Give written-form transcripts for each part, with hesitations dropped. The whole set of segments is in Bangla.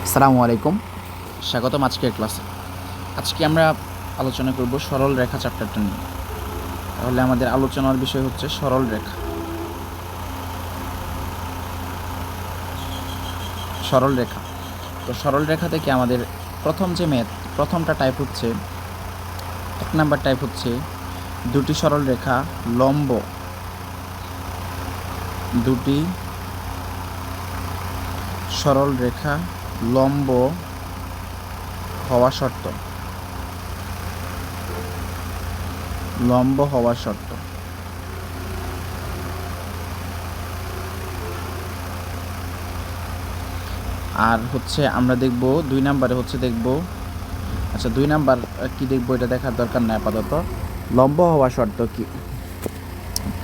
আসসালামু আলাইকুম, স্বাগতম আজকের ক্লাসে। আজকে আমরা আলোচনা করব সরল রেখা চ্যাপ্টারটা নিয়ে। তাহলে আমাদের আলোচনার বিষয় হচ্ছে সরল রেখা। সরল রেখা তো সরল রেখা থেকে আমাদের প্রথমটা টাইপ হচ্ছে, 1 নাম্বার টাইপ হচ্ছে দুটি সরল রেখা লম্ব, দুটি সরল রেখা লম্ব হওয়া শর্ত। লম্ব হওয়ার শর্ত। আর হচ্ছে আমরা দেখব 2 নাম্বারে হচ্ছে দেখব, আচ্ছা 2 নাম্বার কি দেখব এটা দেখার দরকার নাই আপাতত, লম্ব হওয়া শর্ত কি।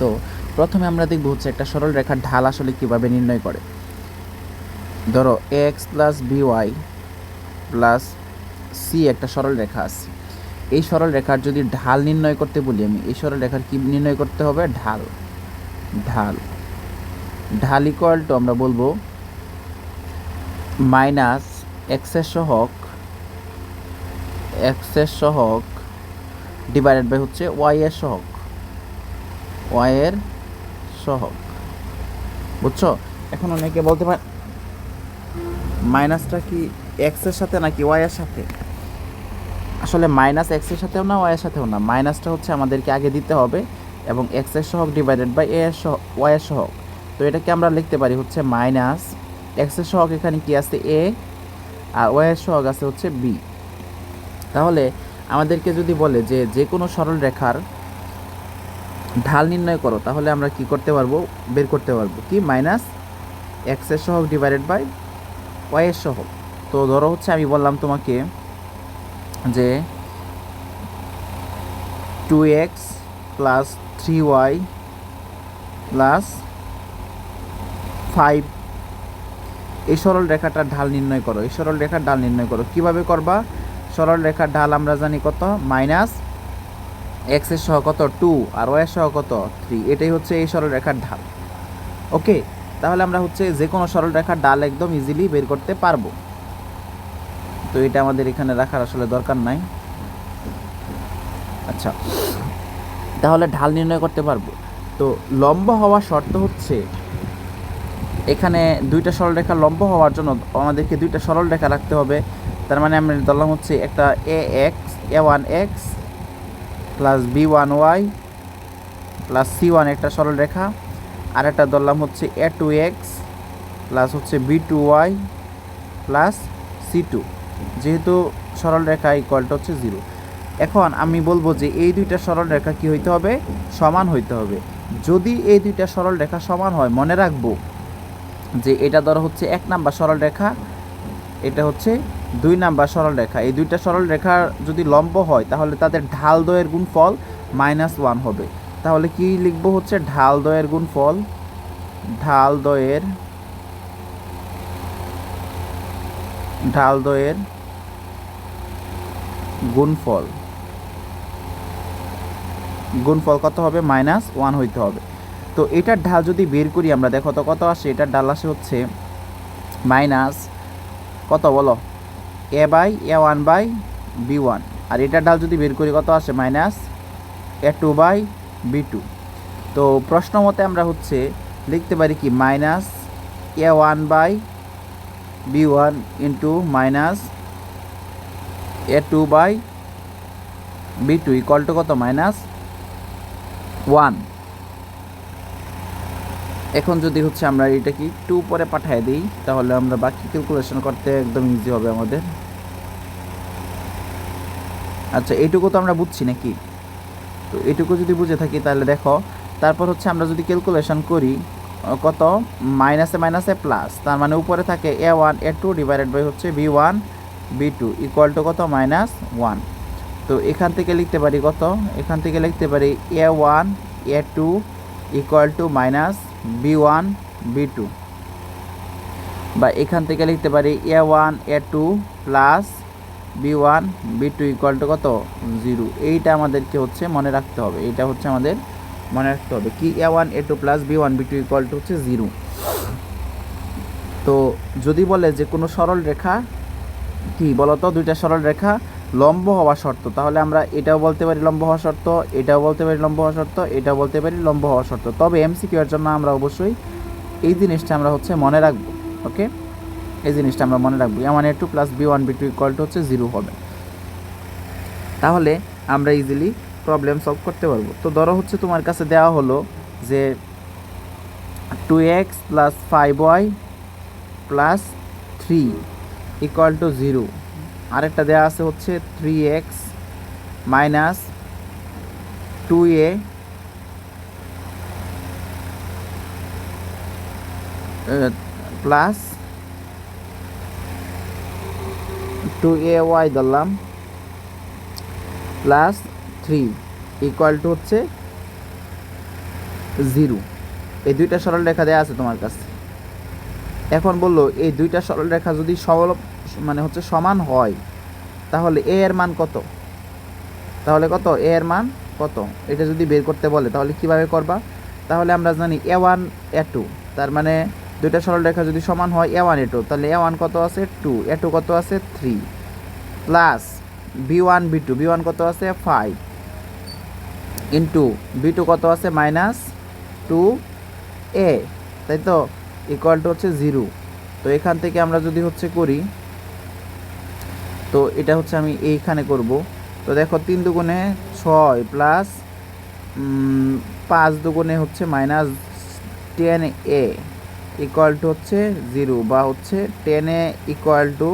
তো প্রথমে আমরা দেখব হচ্ছে একটা সরল রেখার ঢাল আসলে কিভাবে নির্ণয় করে। ধরো X plus B Y plus C একটা সরল রেখা আছে। এই সরল রেখার যদি ঢাল নির্ণয় করতে বলি, আমি এই সরল রেখার কি নির্ণয় করতে হবে, ঢাল। ঢাল ঢাল ইকুয়াল টু আমরা বলবো মাইনাস এক্সের সহগ ডিভাইডেড বাই হচ্ছে ওয়াই এর সহগ। বুঝছো? এখন অনেকে বলতে পারে মাইনাসটা কি এক্সের সাথে নাকি ওয়াই এর সাথে। আসলে মাইনাস এক্সের সাথেও না, ওয়াই এর সাথেও না। মাইনাসটা হচ্ছে আমাদেরকে আগে দিতে হবে এবং এক্সের সহগ ডিভাইডেড বাই ওয়াই এর সহগ। তো এটাকে আমরা লিখতে পারি হচ্ছে মাইনাস এক্সের সহগ এখানে কি আছে, এ, আর ওয়াই এর সহগ আছে হচ্ছে বি। তাহলে আমাদেরকে যদি বলে যে যে কোনো সরল রেখার ঢাল নির্ণয় করো, তাহলে আমরা কি করতে পারবো, বের করতে পারবো কি, মাইনাস এক্সের সহগ ডিভাইডেড বাই ওয়াই এর সহগ। তো ধরো হচ্ছে আমি বললাম তোমাকে যে 2x প্লাস 3y প্লাস 5 এই সরল রেখাটার ঢাল নির্ণয় করো। এই সরল রেখার ঢাল নির্ণয় করো কিভাবে করবা, সরল রেখার ঢাল আমরা জানি কত, মাইনাস এক্সের সহ কত 2 আর ওয়াই এর সহ কত 3, এটাই হচ্ছে এই সরল রেখার ঢাল। ওকে, তাহলে আমরা হচ্ছে যে কোনো সরল রেখার ঢাল একদম ইজিলি বের করতে পারবো। তো এটা আমাদের এখানে রাখার আসলে দরকার নাই। আচ্ছা, তাহলে ঢাল নির্ণয় করতে পারবো। তো লম্ব হওয়ার শর্ত হচ্ছে, এখানে দুইটা সরল রেখা লম্ব হওয়ার জন্য আমাদেরকে দুইটা সরল রেখা রাখতে হবে। তার মানে আমরা ধরলাম হচ্ছে একটা a1x plus b1y plus c1 একটা সরল রেখা, আর একটা ধরলাম হচ্ছে a2x প্লাস হচ্ছে b2y প্লাস c2, যেহেতু সরল রেখা ইকুয়ালটা হচ্ছে 0। এখন আমি বলবো যে এই দুইটা সরল রেখা কি হইতে হবে, সমান হইতে হবে। যদি এই দুইটা সরল রেখা সমান হয়, মনে রাখবো যে এটা ধরো হচ্ছে 1 নাম্বার সরল রেখা, এটা হচ্ছে 2 নাম্বার সরল রেখা। এই দুইটা সরল রেখা যদি লম্ব হয়, তাহলে তাদের ঢাল দ্বয়ের গুণফল -1 হবে। তাহলে কি লিখবো হচ্ছে ঢাল দ্বয়ের গুণফল, ঢাল দ্বয়ের গুণফল কত হবে, -1 হইতে হবে। তো এটার ঢাল যদি বের করি আমরা, দেখো তো কত আসে, এটার ঢাল আসে হচ্ছে মাইনাস কত বলো, a/a1/b1, আর এটার ঢাল যদি বের করি কত আসে, -a2/b2। তো প্রশ্ন মতে আমরা হচ্ছে লিখতে পারি কি, -a1/b1 into -a2/b2 equal to কত, -1। এখন যদি হচ্ছে আমরা এটা কি 2 পরে পাঠিয়ে দিই, তাহলে আমরা বাকি ক্যালকুলেশন করতে একদম ইজি হবে আমাদের। আচ্ছা, এইটুকু তো আমরা বুঝছি নাকি? তো এইটুকু যদি বুঝে থাকি তাহলে দেখো, তারপর হচ্ছে আমরা যদি ক্যালকুলেশন করি কত, মাইনাসে মাইনাসে প্লাস, তার মানে উপরে থাকে a1 a2 ডিভাইডেড বাই হচ্ছে b1 b2 ইকুয়াল টু কত, -1। তো এখান থেকে লিখতে পারি কত, এখান থেকে লিখতে পারি a1 a2 equal to -b1 b2, বা এখান থেকে লিখতে পারি a1 a2 plus b1 b2 equal to কত, 0। এইটা আমাদেরকে হচ্ছে মনে রাখতে হবে, এইটা হচ্ছে আমাদের মনে রাখতে হবে কি, a1 a2 plus b1 b2 equal to হচ্ছে 0। তো যদি বলে যে কোনো সরল রেখা কি বলতো, দুইটা সরল রেখা লম্ব হওয়া শর্ত, তাহলে আমরা এটাও বলতে পারি লম্ব হওয়া শর্ত, এটাও বলতে পারি লম্ব হওয়া শর্ত, এটাও বলতে পারি লম্ব হওয়া শর্ত। তবে এমসিকিউ এর জন্য আমরা অবশ্যই এই জিনিসটা আমরা হচ্ছে মনে রাখবো। ওকে, এই জিনিসটা আমরা মনে রাখবো, a1 a2 plus b1 b2 equal to হচ্ছে 0 হবে। তাহলে আমরা ইজিলি প্রবলেম সলভ করতে পারবো। তো ধরো হচ্ছে তোমার কাছে দেওয়া হলো যে 2x plus 5y plus 3 equal to 0। আরেকটা দেওয়া আছে হচ্ছে 3x minus 2a plus 2ay ধরলাম প্লাস 3 ইকুয়াল টু হচ্ছে 0। এই দুইটা সরল রেখা দেওয়া আছে তোমার কাছে। এখন বললো এই দুইটা সরল রেখা যদি মানে হচ্ছে সমান হয়, তাহলে a এর মান কত, তাহলে কত a এর মান কত, এটা যদি বের করতে বলে তাহলে কিভাবে করবা? তাহলে আমরা জানি a1 a2, তার মানে দুইটা সরল রেখা যদি সমান হয় a1 a2, তাহলে a1 কত আছে 2, a2 কত আছে 3, প্লাস b1 b2, b1 কত আছে 5 ইন্টু b2 কত আছে মাইনাস 2a, তাই তো, ইকুয়াল টু হচ্ছে 0। তো এখান থেকে আমরা যদি হচ্ছে করি, তো এটা হচ্ছে আমি এইখানে করব। তো দেখো 3 দুগুণে 6 প্লাস 5 দুগুণে হচ্ছে মাইনাস 10a ইকুয়াল টু হচ্ছে 0, বা হচ্ছে 10a ইকুয়াল টু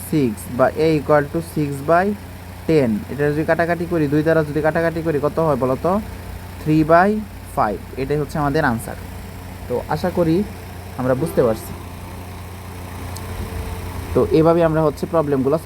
6, বা a ইকুয়াল টু 6/10। এটা যদি কাটাকাটি করি, 2 দ্বারা যদি কাটাকাটি করি কত হয় বলো তো? 3/5। এটাই হচ্ছে আমাদের আনসার। তো আশা করি আমরা বুঝতে পারছি। তো এভাবে আমরা হচ্ছে প্রবলেমগুলো